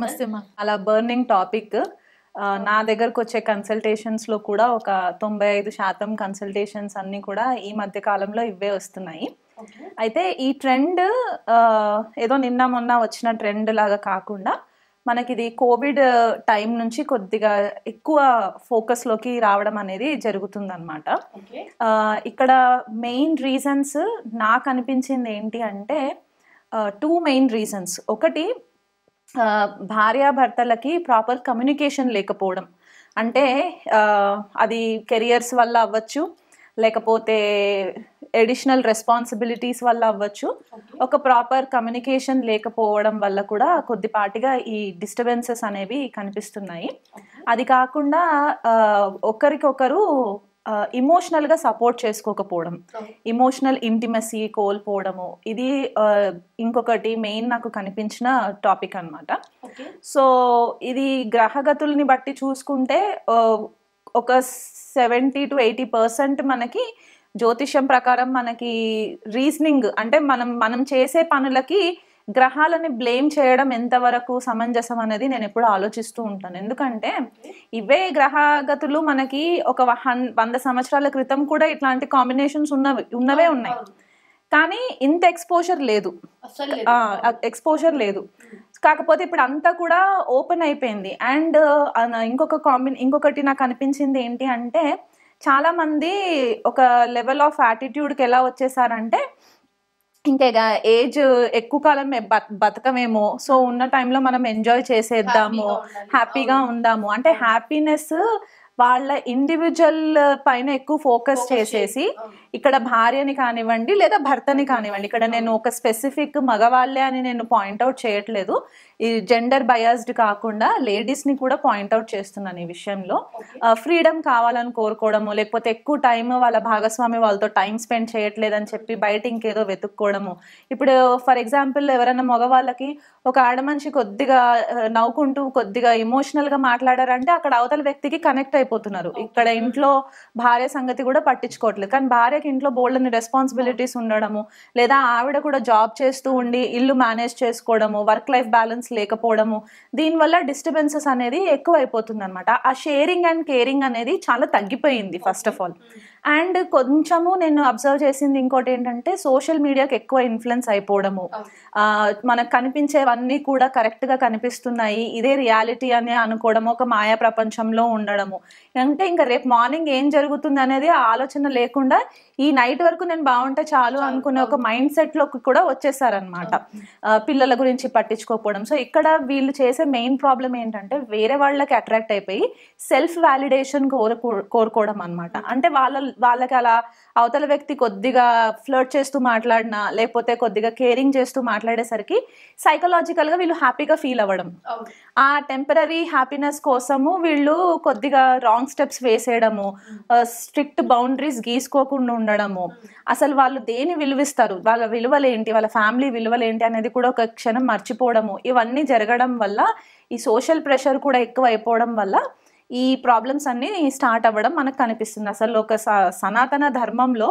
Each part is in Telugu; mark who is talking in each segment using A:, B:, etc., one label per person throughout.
A: నమస్తే మా. అలా బర్నింగ్ టాపిక్ నా దగ్గరకు వచ్చే కన్సల్టేషన్స్లో కూడా ఒక 95% కన్సల్టేషన్స్ అన్నీ కూడా ఈ మధ్య కాలంలో ఇవే వస్తున్నాయి. అయితే ఈ ట్రెండ్ ఏదో నిన్న మొన్న వచ్చిన ట్రెండ్ లాగా కాకుండా మనకి ఇది కోవిడ్ టైం నుంచి కొద్దిగా ఎక్కువ ఫోకస్లోకి రావడం అనేది జరుగుతుందన్నమాట. ఇక్కడ మెయిన్ రీజన్స్ నాకు అనిపించింది ఏంటి అంటే 2 మెయిన్ రీజన్స్. ఒకటి, భార్యాభర్తలకి ప్రాపర్ కమ్యూనికేషన్ లేకపోవడం. అంటే అది కెరియర్స్ వల్ల అవ్వచ్చు, లేకపోతే ఎడిషనల్ రెస్పాన్సిబిలిటీస్ వల్ల అవ్వచ్చు. ఒక ప్రాపర్ కమ్యూనికేషన్ లేకపోవడం వల్ల కూడా కొద్దిపాటిగా ఈ డిస్టర్బెన్సెస్ అనేవి కనిపిస్తున్నాయి. అది కాకుండా ఒకరికొకరు ఇమోషనల్గా సపోర్ట్ చేసుకోకపోవడం, ఇమోషనల్ ఇంటిమసీ కోల్పోవడము, ఇది ఇంకొకటి మెయిన్ నాకు కనిపించిన టాపిక్ అన్నమాట. సో ఇది గ్రహగతుల్ని బట్టి చూసుకుంటే ఒక 70 to 80% మనకి జ్యోతిష్యం ప్రకారం మనకి రీజనింగ్ అంటే మనం చేసే పనులకి గ్రహాలని బ్లేమ్ చేయడం ఎంతవరకు సమంజసం అనేది నేను ఎప్పుడు ఆలోచిస్తూ ఉంటాను. ఎందుకంటే ఇవే గ్రహగతులు మనకి ఒక 100 సంవత్సరాల క్రితం కూడా ఇట్లాంటి కాంబినేషన్స్ ఉన్నవే ఉన్నాయి, కానీ ఇంత ఎక్స్పోజర్ లేదు. కాకపోతే ఇప్పుడు అంతా కూడా ఓపెన్ అయిపోయింది. అండ్ ఇంకొకటి నాకు అనిపించింది ఏంటి అంటే, చాలా మంది ఒక లెవెల్ ఆఫ్ యాటిట్యూడ్కి ఎలా వచ్చేసారంటే, ఇంకా ఏజ్ ఎక్కువ కాలం బతకమేమో, సో ఉన్న టైంలో మనం ఎంజాయ్ చేసేద్దాము, హ్యాపీగా ఉందాము అంటే హ్యాపీనెస్ వాళ్ళ ఇండివిజువల్ పైన ఎక్కువ ఫోకస్ చేసేసి, ఇక్కడ భార్యని కానివ్వండి లేదా భర్తని కానివ్వండి, ఇక్కడ నేను ఒక స్పెసిఫిక్ మగవాళ్ళే అని నేను పాయింట్అవుట్ చేయట్లేదు, ఈ జెండర్ బయాస్డ్ కాకుండా లేడీస్ని కూడా పాయింట్అవుట్ చేస్తున్నాను ఈ విషయంలో. ఫ్రీడమ్ కావాలని కోరుకోవడము, లేకపోతే ఎక్కువ టైం వాళ్ళ భాగస్వామి వాళ్ళతో టైం స్పెండ్ చేయట్లేదని చెప్పి బయట ఇంకేదో వెతుక్కోవడము. ఇప్పుడు ఫర్ ఎగ్జాంపుల్ ఎవరైనా మగవాళ్ళకి ఒక ఆడమనిషి కొద్దిగా నవ్వుకుంటూ కొద్దిగా ఎమోషనల్గా మాట్లాడారంటే అక్కడ అవతల వ్యక్తికి కనెక్ట్ అయిపోతున్నారు. ఇక్కడ ఇంట్లో భార్య సంగతి కూడా పట్టించుకోవట్లేదు, కానీ భార్యకి ఇంట్లో బోల్డని రెస్పాన్సిబిలిటీస్ ఉండడము, లేదా ఆవిడ కూడా జాబ్ చేస్తూ ఉండి ఇల్లు మేనేజ్ చేసుకోవడము, వర్క్ లైఫ్ బ్యాలెన్స్ లేకపోవడము, దీనివల్ల డిస్టర్బెన్సెస్ అనేది ఎక్కువ అయిపోతుంది అనమాట. ఆ షేరింగ్ అండ్ కేరింగ్ అనేది చాలా తగ్గిపోయింది ఫస్ట్ ఆఫ్ ఆల్. అండ్ కొంచెము నేను అబ్జర్వ్ చేసింది ఇంకోటి ఏంటంటే, సోషల్ మీడియాకి ఎక్కువ ఇన్ఫ్లుయెన్స్ అయిపోవడము, మనకు కనిపించేవన్నీ కూడా కరెక్ట్గా కనిపిస్తున్నాయి, ఇదే రియాలిటీ అని అనుకోవడం, ఒక మాయా ప్రపంచంలో ఉండడము. అంటే ఇంకా రేపు మార్నింగ్ ఏం జరుగుతుంది అనేది ఆలోచన లేకుండా ఈ నైట్ వరకు నేను బాగుంటే చాలు అనుకునే ఒక మైండ్ సెట్లోకి కూడా వచ్చేసారనమాట, పిల్లల గురించి పట్టించుకోకపోవడం. సో ఇక్కడ వీళ్ళు చేసే మెయిన్ ప్రాబ్లం ఏంటంటే, వేరే వాళ్ళకి అట్రాక్ట్ అయిపోయి సెల్ఫ్ వ్యాలిడేషన్ కోరుకోవడం అనమాట. అంటే వాళ్ళకి అలా అవతల వ్యక్తి కొద్దిగా ఫ్లర్ట్ చేస్తూ మాట్లాడినా, లేకపోతే కొద్దిగా కేరింగ్ చేస్తూ మాట్లాడేసరికి సైకలాజికల్గా వీళ్ళు హ్యాపీగా ఫీల్ అవ్వడం, ఆ టెంపరీ హ్యాపీనెస్ కోసము వీళ్ళు కొద్దిగా రాంగ్ స్టెప్స్ వేసేయడము, స్ట్రిక్ట్ బౌండరీస్ గీసుకోకుండా ఉండడము, అసలు వాళ్ళు దేని విలువిస్తారు, వాళ్ళ విలువలేంటి, వాళ్ళ ఫ్యామిలీ విలువలేంటి అనేది కూడా ఒక క్షణం మర్చిపోవడము, ఇవన్నీ జరగడం వల్ల ఈ సోషల్ ప్రెషర్ కూడా ఎక్కువ అయిపోవడం వల్ల ఈ ప్రాబ్లమ్స్ అన్నీ స్టార్ట్ అవ్వడం మనకు కనిపిస్తుంది. అసలు ఒక సనాతన ధర్మంలో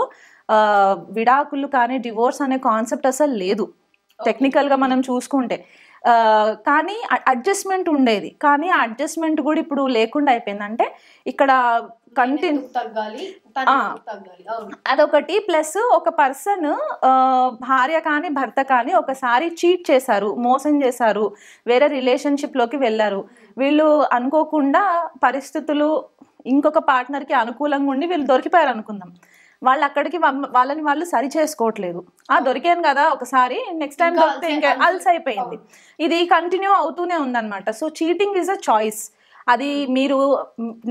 A: విడాకులు కానీ డివోర్స్ అనే కాన్సెప్ట్ అసలు లేదు టెక్నికల్గా మనం చూసుకుంటే. కానీ అడ్జస్ట్మెంట్ ఉండేది, కానీ ఆ అడ్జస్ట్మెంట్ కూడా ఇప్పుడు లేకుండా అయిపోయింది. అంటే ఇక్కడ అదొకటి. ప్లస్ ఒక పర్సన్ భార్య కానీ భర్త కానీ ఒకసారి చీట్ చేశారు, మోసం చేశారు, వేరే రిలేషన్షిప్లోకి వెళ్ళారు, వీళ్ళు అనుకోకుండా పరిస్థితులు ఇంకొక పార్ట్నర్కి అనుకూలంగా ఉండి వీళ్ళు దొరికిపోయారు అనుకుందాం, వాళ్ళు అక్కడికి వాళ్ళని వాళ్ళు సరి చేసుకోవట్లేదు. దొరికాను కదా ఒకసారి, నెక్స్ట్ టైం దొరికితే ఇంకా అల్స్ అయిపోయింది, ఇది కంటిన్యూ అవుతూనే ఉందన్నమాట. So cheating is a choice. అది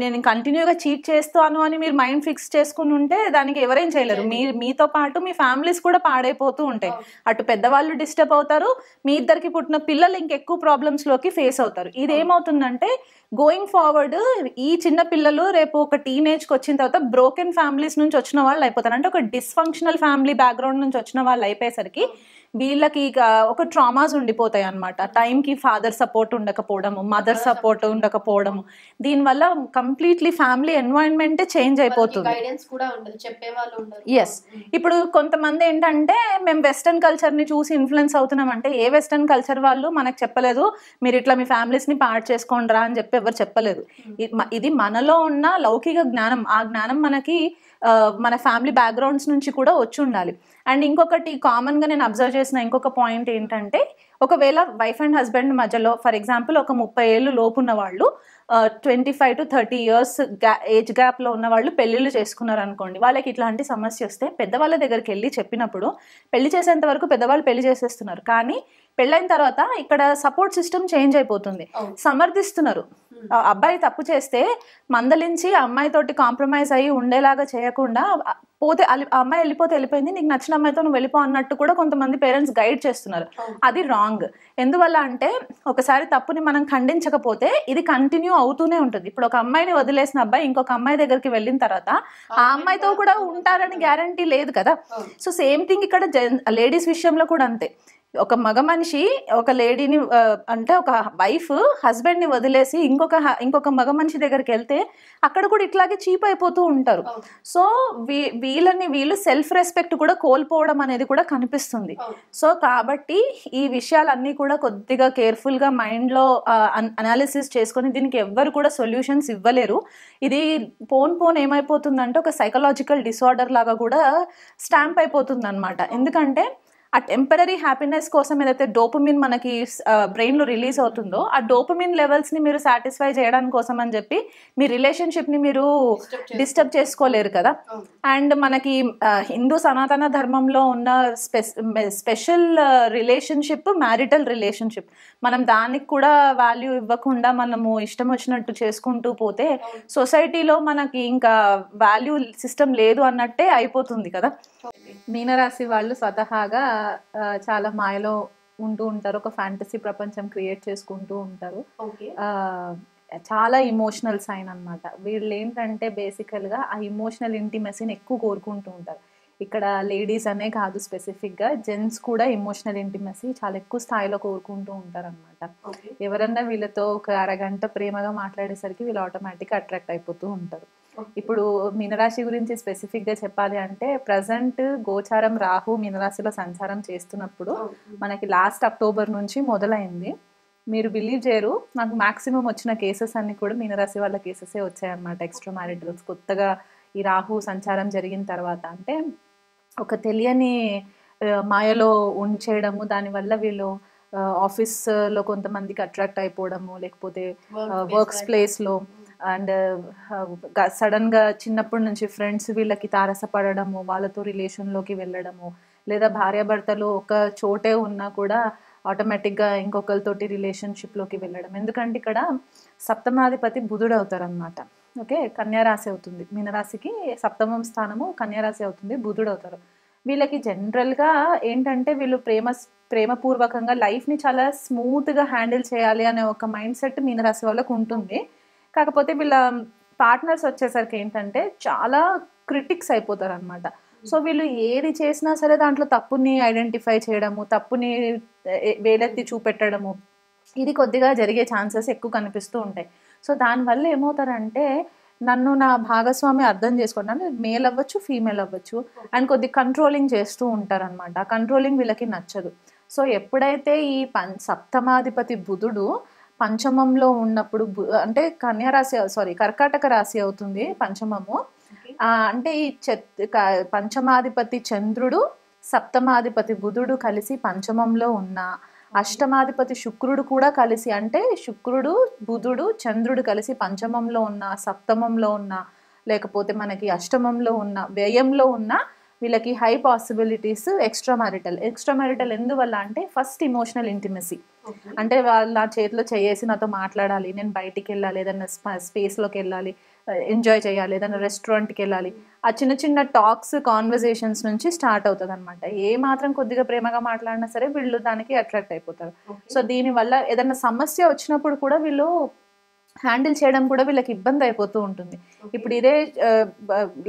A: నేను కంటిన్యూగా చీట్ చేస్తాను అని మీరు మైండ్ ఫిక్స్ చేసుకుని ఉంటే దానికి ఎవరేం చేయలేరు. మీతో పాటు మీ ఫ్యామిలీస్ కూడా పాడైపోతూ ఉంటాయి. అటు పెద్దవాళ్ళు డిస్టర్బ్ అవుతారు, మీ ఇద్దరికి పుట్టిన పిల్లలు ఇంకెక్కువ ప్రాబ్లమ్స్లోకి ఫేస్ అవుతారు. ఇది ఏమవుతుందంటే గోయింగ్ ఫార్వర్డ్ ఈ చిన్న పిల్లలు రేపు ఒక టీనేజ్కి వచ్చిన తర్వాత బ్రోకెన్ ఫ్యామిలీస్ నుంచి వచ్చిన వాళ్ళు అయిపోతారు. అంటే ఒక డిస్ఫంక్షనల్ ఫ్యామిలీ బ్యాక్గ్రౌండ్ నుంచి వచ్చిన వాళ్ళు అయిపోయేసరికి వీళ్ళకి ఒక ట్రామాస్ ఉండిపోతాయి అనమాట. టైంకి ఫాదర్ సపోర్ట్ ఉండకపోవడము, మదర్ సపోర్ట్ ఉండకపోవడము, దీనివల్ల కంప్లీట్లీ ఫ్యామిలీ ఎన్వైరన్మెంటే చేంజ్ అయిపోతుంది. ఎస్, ఇప్పుడు కొంతమంది ఏంటంటే మేము వెస్టర్న్ కల్చర్ని చూసి ఇన్ఫ్లుయెన్స్ అవుతున్నాం అంటే, ఏ వెస్టర్న్ కల్చర్ వాళ్ళు మనకు చెప్పలేదు మీరు ఇట్లా మీ ఫ్యామిలీస్ని పార్ట్ చేసుకోండిరా అని చెప్పి ఎవరు చెప్పలేదు. ఇది మనలో ఉన్న లౌకిక జ్ఞానం, ఆ జ్ఞానం మనకి మన ఫ్యామిలీ బ్యాక్గ్రౌండ్స్ నుంచి కూడా వచ్చి ఉండాలి. అండ్ ఇంకొకటి కామన్గా నేను అబ్జర్వ్ చేసిన ఇంకొక పాయింట్ ఏంటంటే, ఒకవేళ వైఫ్ అండ్ హస్బెండ్ మధ్యలో ఫర్ ఎగ్జాంపుల్ ఒక 30 ఏళ్ళు లోపు ఉన్న వాళ్ళు 25 to 30 years ఏజ్ గ్యాప్లో ఉన్న వాళ్ళు పెళ్ళిళ్ళు చేసుకున్నారు అనుకోండి, వాళ్ళకి ఇట్లాంటి సమస్య వస్తే పెద్దవాళ్ళ దగ్గరికి వెళ్ళి చెప్పినప్పుడు పెళ్లి చేసేంత వరకు పెద్దవాళ్ళు పెళ్లి చేసేస్తున్నారు, కానీ పెళ్ళైన తర్వాత ఇక్కడ సపోర్ట్ సిస్టమ్ చేంజ్ అయిపోతుంది. సమర్థిస్తున్నారు. అబ్బాయి తప్పు చేస్తే మందలించి అమ్మాయితోటి కాంప్రమైజ్ అయ్యి ఉండేలాగా చేయకుండా, పోతే అమ్మాయి వెళ్ళిపోతే వెళ్ళిపోయింది, నీకు నచ్చిన అమ్మాయితో నువ్వు వెళ్ళిపో అన్నట్టు కూడా కొంతమంది పేరెంట్స్ గైడ్ చేస్తున్నారు. అది రాంగ్. ఎందువల్ల అంటే ఒకసారి తప్పుని మనం ఖండించకపోతే ఇది కంటిన్యూ అవుతూనే ఉంటుంది. ఇప్పుడు ఒక అమ్మాయిని వదిలేసిన అబ్బాయి ఇంకొక అమ్మాయి దగ్గరికి వెళ్ళిన తర్వాత ఆ అమ్మాయితో కూడా ఉంటారని గ్యారంటీ లేదు కదా. సో సేమ్ థింగ్ ఇక్కడ లేడీస్ విషయంలో కూడా అంతే. ఒక మగ మనిషి ఒక లేడీని అంటే ఒక వైఫ్ హస్బెండ్ని వదిలేసి ఇంకొక మగ మనిషి దగ్గరికి వెళ్తే అక్కడ కూడా ఇట్లాగే చీప్ అయిపోతూ ఉంటారు. సో వీళ్ళు సెల్ఫ్ రెస్పెక్ట్ కూడా కోల్పోవడం అనేది కూడా కనిపిస్తుంది. సో కాబట్టి ఈ విషయాలన్నీ కూడా కొద్దిగా కేర్ఫుల్గా మైండ్లో అనాలిసిస్ చేసుకొని, దీనికి ఎవ్వరు కూడా సొల్యూషన్స్ ఇవ్వలేరు. ఇది పోన్ ఏమైపోతుందంటే ఒక సైకలాజికల్ డిసార్డర్ లాగా కూడా స్టాంప్ అయిపోతుంది అనమాట. ఎందుకంటే ఆ టెంపరీ హ్యాపీనెస్ కోసం ఏదైతే డోపమిన్ మనకి బ్రెయిన్లో రిలీజ్ అవుతుందో, ఆ డోపమిన్ లెవెల్స్ని మీరు సాటిస్ఫై చేయడానికి కోసం అని చెప్పి మీ రిలేషన్షిప్ని మీరు డిస్టర్బ్ చేసుకోలేరు కదా. అండ్ మనకి హిందూ సనాతన ధర్మంలో ఉన్న స్పెషల్ రిలేషన్షిప్ మ్యారిటల్ రిలేషన్షిప్. మనం దానికి కూడా వాల్యూ ఇవ్వకుండా మనము ఇష్టం వచ్చినట్టు చేసుకుంటూ పోతే సొసైటీలో మనకి ఇంకా వాల్యూ సిస్టమ్ లేదు అన్నట్టే అయిపోతుంది కదా. మీనరాశి వాళ్ళు స్వతహాగా చాలా మాయలో ఉంటూ ఉంటారు. ఒక ఫ్యాంటసీ ప్రపంచం క్రియేట్ చేసుకుంటూ ఉంటారు. చాలా ఇమోషనల్ సైన్ అనమాట. వీళ్ళు ఏంటంటే బేసికల్గా ఆ ఇమోషనల్ ఇంటిమసీని ఎక్కువ కోరుకుంటూ ఉంటారు. ఇక్కడ లేడీస్ అనే కాదు, స్పెసిఫిక్గా జెంట్స్ కూడా ఇమోషనల్ ఇంటిమసీ చాలా ఎక్కువ స్థాయిలో కోరుకుంటూ ఉంటారు అనమాట. ఎవరన్నా వీళ్ళతో ఒక అరగంట ప్రేమగా మాట్లాడేసరికి వీళ్ళు ఆటోమేటిక్గా అట్రాక్ట్ అయిపోతూ ఉంటారు. ఇప్పుడు మీనరాశి గురించి స్పెసిఫిక్గా చెప్పాలి అంటే, ప్రజెంట్ గోచారం రాహు మీనరాశిలో సంచారం చేస్తున్నప్పుడు మనకి లాస్ట్ అక్టోబర్ నుంచి మొదలైంది. మీరు బిలీవ్ చేయరు, నాకు మ్యాక్సిమం వచ్చిన కేసెస్ అన్ని కూడా మీనరాశి వాళ్ళ కేసెసే వచ్చాయన్నమాట. ఎక్స్ట్రా మ్యారిటల్స్ కొత్తగా ఈ రాహు సంచారం జరిగిన తర్వాత, అంటే ఒక తెలియని మాయలో ఉంచేయడము, దానివల్ల వీళ్ళు ఆఫీస్లో కొంతమందికి అట్రాక్ట్ అయిపోవడము, లేకపోతే వర్క్స్ ప్లేస్లో, అండ్ సడన్గా చిన్నప్పటి నుంచి ఫ్రెండ్స్ వీళ్ళకి తారసపడము, వాళ్ళతో రిలేషన్లోకి వెళ్ళడము, లేదా భార్యాభర్తలు ఒక చోటే ఉన్నా కూడా ఆటోమేటిక్గా ఇంకొకరితోటి రిలేషన్షిప్లోకి వెళ్ళడం. ఎందుకంటే ఇక్కడ సప్తమాధిపతి బుధుడు అవుతారనమాట. ఓకే, కన్యారాశి అవుతుంది. మీనరాశికి సప్తమం స్థానము కన్యారాశి అవుతుంది, బుధుడు అవుతారు. వీళ్ళకి జనరల్గా ఏంటంటే వీళ్ళు ప్రేమపూర్వకంగా లైఫ్ని చాలా స్మూత్గా హ్యాండిల్ చేయాలి అనే ఒక మైండ్ సెట్ మీనరాశి వాళ్ళకు ఉంటుంది. కాకపోతే వీళ్ళ పార్ట్నర్స్ వచ్చేసరికి ఏంటంటే చాలా క్రిటిక్స్ అయిపోతారు అనమాట. సో వీళ్ళు ఏది చేసినా సరే దాంట్లో తప్పుని ఐడెంటిఫై చేయడము, తప్పుని వేలెత్తి చూపెట్టడము, ఇది కొద్దిగా జరిగే ఛాన్సెస్ ఎక్కువ కనిపిస్తూ ఉంటాయి. సో దానివల్ల ఏమవుతారంటే, నన్ను నా భాగస్వామి అర్థం చేసుకోండి, మేల్ అవ్వచ్చు ఫీమేల్ అవ్వచ్చు, అండ్ కొద్ది కంట్రోలింగ్ చేస్తూ ఉంటారనమాట. ఆ కంట్రోలింగ్ వీళ్ళకి నచ్చదు. సో ఎప్పుడైతే ఈ సప్తమాధిపతి బుధుడు పంచమంలో ఉన్నప్పుడు, అంటే కర్కాటక రాశి అవుతుంది పంచమము. అంటే ఈ పంచమాధిపతి చంద్రుడు సప్తమాధిపతి బుధుడు కలిసి పంచమంలో ఉన్న, అష్టమాధిపతి శుక్రుడు కూడా కలిసి, అంటే శుక్రుడు బుధుడు చంద్రుడు కలిసి పంచమంలో ఉన్న, సప్తమంలో ఉన్న, లేకపోతే మనకి అష్టమంలో ఉన్న, వ్యయంలో ఉన్న, వీళ్ళకి హై పాసిబిలిటీస్ ఎక్స్ట్రా మ్యారిటల్. ఎందువల్ల అంటే ఫస్ట్ ఇమోషనల్ ఇంటిమసీ, అంటే వాళ్ళు నా చేతిలో చేసి నాతో మాట్లాడాలి, నేను బయటికి వెళ్ళాలి, ఏదైనా స్పేస్లోకి వెళ్ళాలి, ఎంజాయ్ చేయాలి, ఏదైనా రెస్టారెంట్కి వెళ్ళాలి, ఆ చిన్న చిన్న టాక్స్ కాన్వర్జేషన్స్ నుంచి స్టార్ట్ అవుతుంది అనమాట. ఏ మాత్రం కొద్దిగా ప్రేమగా మాట్లాడినా సరే వీళ్ళు దానికి అట్రాక్ట్ అయిపోతారు. సో దీనివల్ల ఏదైనా సమస్య వచ్చినప్పుడు కూడా వీళ్ళు హ్యాండిల్ చేయడం కూడా వీళ్ళకి ఇబ్బంది అయిపోతూ ఉంటుంది. ఇప్పుడు ఇదే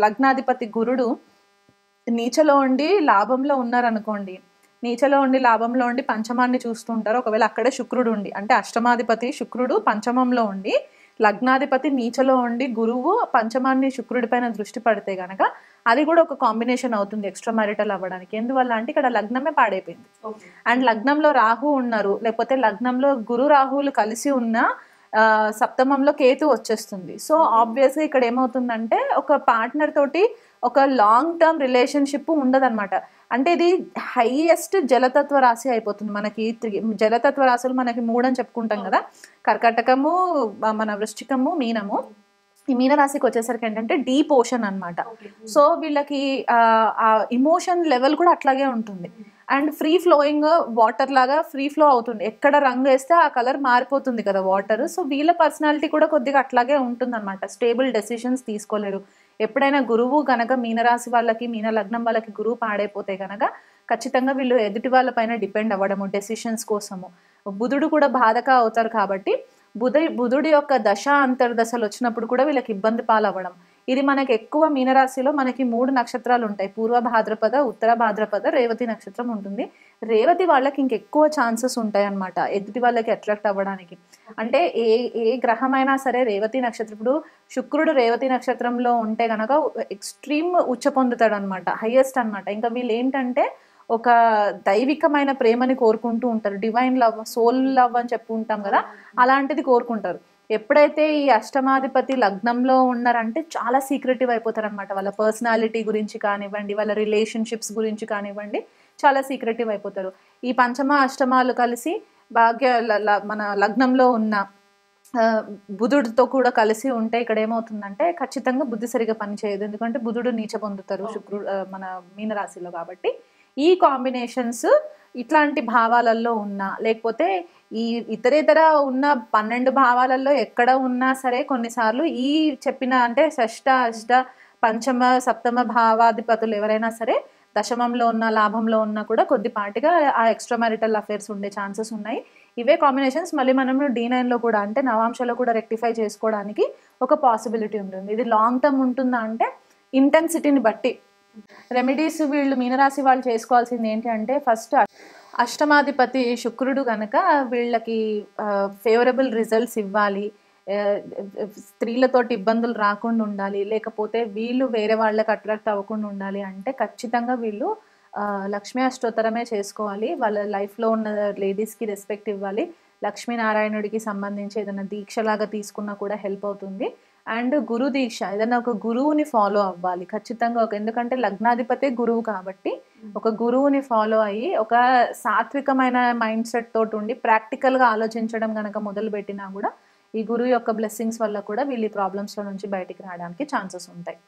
A: లగ్నాధిపతి గురుడు నీచలో ఉండి లాభంలో ఉన్నారనుకోండి, నీచలో ఉండి లాభంలో ఉండి పంచమాన్ని చూస్తుంటారు. ఒకవేళ అక్కడే శుక్రుడు ఉండి, అంటే అష్టమాధిపతి శుక్రుడు పంచమంలో ఉండి లగ్నాధిపతి నీచలో ఉండి గురువు పంచమాన్ని శుక్రుడి పైన దృష్టి పడితే గనక అది కూడా ఒక కాంబినేషన్ అవుతుంది ఎక్స్ట్రా మ్యారిటల్ అవ్వడానికి. ఎందువల్ల అంటే ఇక్కడ లగ్నమే పాడైపోయింది. అండ్ లగ్నంలో రాహు ఉన్నారు, లేకపోతే లగ్నంలో గురు రాహువులు కలిసి ఉన్న సప్తమంలో కేతు వచ్చేస్తుంది. సో ఆబ్వియస్గా ఇక్కడ ఏమవుతుందంటే ఒక పార్ట్నర్ తోటి ఒక లాంగ్ టర్మ్ రిలేషన్షిప్ ఉండదన్నమాట. అంటే ఇది హైయెస్ట్ జలతత్వ రాశి అయిపోతుంది మనకి. జలతత్వ రాశులు మనకి 3 అని చెప్పుకుంటాం కదా, కర్కాటకము, మన వృశ్చికము, మీనము. ఈ మీనరాశికి వచ్చేసరికి ఏంటంటే డీప్ ఓషన్ అనమాట. సో వీళ్ళకి ఆ ఇమోషన్ లెవెల్ కూడా అట్లాగే ఉంటుంది. అండ్ ఫ్రీ ఫ్లోయింగ్ వాటర్ లాగా ఫ్రీ ఫ్లో అవుతుంది. ఎక్కడ రంగు వేస్తే ఆ కలర్ మారిపోతుంది కదా వాటర్. సో వీళ్ళ పర్సనాలిటీ కూడా కొద్దిగా అట్లాగే ఉంటుంది అనమాట. స్టేబుల్ డెసిషన్స్ తీసుకోలేరు. ఎప్పుడైనా గురువు కనుక మీనరాశి వాళ్ళకి, మీన లగ్నం వాళ్ళకి గురువు పాడైపోతే కనుక ఖచ్చితంగా వీళ్ళు ఎదుటి వాళ్ళ పైన డిపెండ్ అవ్వడము డెసిషన్స్ కోసము. బుధుడు కూడా బాధక అవుతారు కాబట్టి బుధుడి యొక్క దశ అంతర్దశలు వచ్చినప్పుడు కూడా వీళ్ళకి ఇబ్బంది పాలవ్వడం. ఇది మనకి ఎక్కువ మీనరాశిలో మనకి 3 నక్షత్రాలు ఉంటాయి. పూర్వ భాద్రపద, ఉత్తర భాద్రపద, రేవతి నక్షత్రం ఉంటుంది. రేవతి వాళ్ళకి ఇంకెక్కువ ఛాన్సెస్ ఉంటాయి అన్నమాట ఎదుటి వాళ్ళకి అట్రాక్ట్ అవ్వడానికి. అంటే ఏ గ్రహమైనా సరే రేవతి నక్షత్రం, ఇప్పుడు శుక్రుడు రేవతి నక్షత్రంలో ఉంటే గనక ఎక్స్ట్రీమ్ ఉచ్చ పొందుతాడు అనమాట, హైయెస్ట్ అనమాట. ఇంకా వీళ్ళు ఏంటంటే ఒక దైవికమైన ప్రేమని కోరుకుంటూ ఉంటారు. డివైన్ లవ్, సోల్ లవ్ అని చెప్పుకుంటాం కదా, అలాంటిది కోరుకుంటారు. ఎప్పుడైతే ఈ అష్టమాధిపతి లగ్నంలో ఉన్నారంటే చాలా సీక్రెటివ్ అయిపోతారు అనమాట. వాళ్ళ పర్సనాలిటీ గురించి కానివ్వండి, వాళ్ళ రిలేషన్షిప్స్ గురించి కానివ్వండి, చాలా సీక్రెటివ్ అయిపోతారు. ఈ పంచమ అష్టమాలు కలిసి భాగ్య మన లగ్నంలో ఉన్న బుధుడితో కూడా కలిసి ఉంటే ఇక్కడ ఏమవుతుందంటే ఖచ్చితంగా బుద్ధి సరిగా పనిచేయదు. ఎందుకంటే బుధుడు నీచ పొందుతారు శుక్రుడు మన మీనరాశిలో. కాబట్టి ఈ కాంబినేషన్స్ ఇట్లాంటి భావాలలో ఉన్నా, లేకపోతే ఈ ఇతరేతర ఉన్న 12 భావాలలో ఎక్కడ ఉన్నా సరే కొన్నిసార్లు ఈ చెప్పిన అంటే షష్ట, అష్ట, పంచమ, సప్తమ భావాధిపతులు ఎవరైనా సరే దశమంలో ఉన్న, లాభంలో ఉన్నా కూడా కొద్దిపాటిగా ఆ ఎక్స్ట్రా మ్యారిటల్ అఫేర్స్ ఉండే ఛాన్సెస్ ఉన్నాయి. ఇవే కాంబినేషన్స్ మళ్ళీ మనం D9లో కూడా అంటే నవాంశలో కూడా రెక్టిఫై చేసుకోవడానికి ఒక పాసిబిలిటీ ఉంటుంది. ఇది లాంగ్ టర్మ్ ఉంటుందా అంటే ఇంటెన్సిటీని బట్టి. రెమెడీస్ వీళ్ళు మీనరాశి వాళ్ళు చేసుకోవాల్సింది ఏంటి అంటే, ఫస్ట్ అష్టమాధిపతి శుక్రుడు కనుక వీళ్ళకి ఫేవరబుల్ రిజల్ట్స్ ఇవ్వాలి, స్త్రీలతోటి ఇబ్బందులు రాకుండా ఉండాలి, లేకపోతే వీళ్ళు వేరే వాళ్ళకి అట్రాక్ట్ అవ్వకుండా ఉండాలి అంటే ఖచ్చితంగా వీళ్ళు లక్ష్మీ అష్టోత్తరమే చేసుకోవాలి. వాళ్ళ లైఫ్లో ఉన్న లేడీస్కి రెస్పెక్ట్ ఇవ్వాలి. లక్ష్మీనారాయణుడికి సంబంధించి ఏదైనా దీక్షలాగా తీసుకున్నా కూడా హెల్ప్ అవుతుంది. అండ్ గురు దీక్ష, ఏదైనా ఒక గురువుని ఫాలో అవ్వాలి ఖచ్చితంగా. ఎందుకంటే లగ్నాధిపతి గురువు కాబట్టి ఒక గురువుని ఫాలో అయ్యి ఒక సాత్వికమైన మైండ్ సెట్ తోటి ఉండి ప్రాక్టికల్గా ఆలోచించడం కనుక మొదలు పెట్టినా కూడా ఈ గురువు యొక్క బ్లెస్సింగ్స్ వల్ల కూడా వీళ్ళు ప్రాబ్లమ్స్లో నుంచి బయటికి రావడానికి ఛాన్సెస్ ఉంటాయి.